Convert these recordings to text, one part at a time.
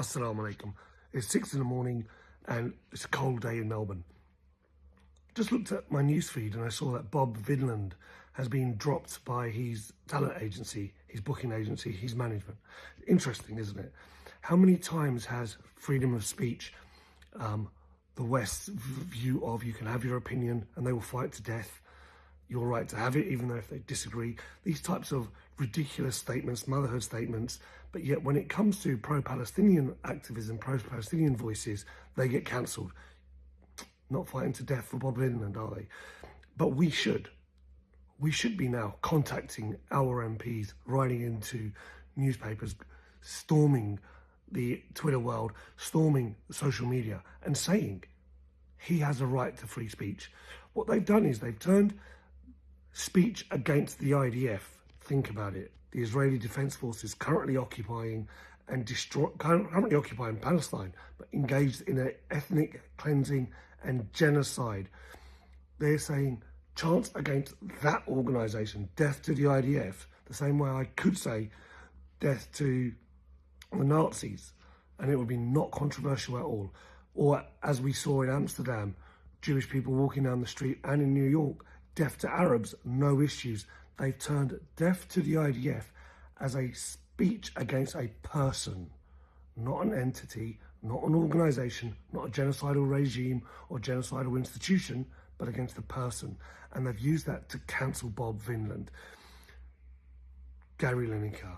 Assalamu alaikum. It's 6 in the morning and it's a cold day in Melbourne. Just looked at my newsfeed and I saw that Bob Vylan has been dropped by his talent agency, his booking agency, his management. Interesting, isn't it? How many times has freedom of speech, the West's view of you can have your opinion and they will fight to death, your right to have it, even though if they disagree, these types of ridiculous statements, motherhood statements, but yet when it comes to pro-Palestinian activism, pro-Palestinian voices, they get cancelled. Not fighting to death for Bob Vylan, are they? But we should be now contacting our MPs, writing into newspapers, storming the Twitter world, storming social media and saying he has a right to free speech. What they've done is they've turned speech against the IDF. Think about it. The Israeli Defense Forces currently occupying Palestine, but engaged in an ethnic cleansing and genocide. They're saying chants against that organisation, death to the IDF, the same way I could say death to the Nazis, and it would be not controversial at all. Or as we saw in Amsterdam, Jewish people walking down the street, and in New York, deaf to Arabs, no issues. They've turned deaf to the IDF as a speech against a person, not an entity, not an organisation, not a genocidal regime or genocidal institution, but against a person. And they've used that to cancel Bob Vylan. Gary Lineker,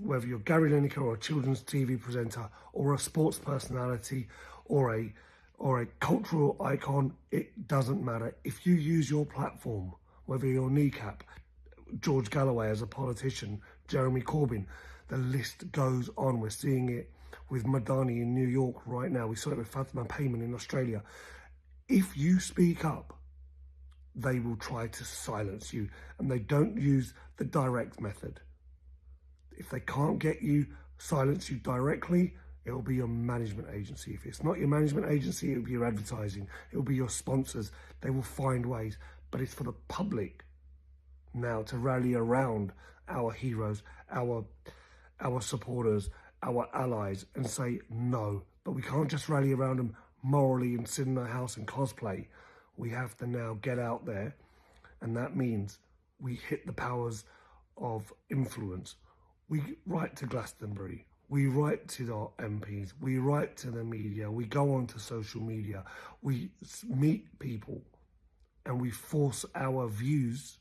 whether you're Gary Lineker or a children's TV presenter or a sports personality or a cultural icon, it doesn't matter. If you use your platform, whether you're kneecap, George Galloway as a politician, Jeremy Corbyn, the list goes on. We're seeing it with Madani in New York right now. We saw it with Fatima Payman in Australia. If you speak up, they will try to silence you, and they don't use the direct method. If they can't get you, silence you directly, it will be your management agency. If it's not your management agency, it will be your advertising. It will be your sponsors. They will find ways. But it's for the public now to rally around our heroes, our supporters, our allies, and say no. But we can't just rally around them morally and sit in our house and cosplay. We have to now get out there, and that means we hit the powers of influence. We write to Glastonbury, we write to our MPs, we write to the media, we go onto social media, we meet people, and we force our views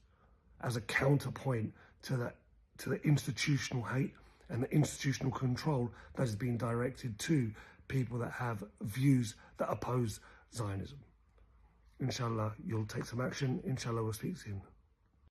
as a counterpoint to the institutional hate and the institutional control that is being directed to people that have views that oppose Zionism. Inshallah, you'll take some action. Inshallah, we'll speak soon.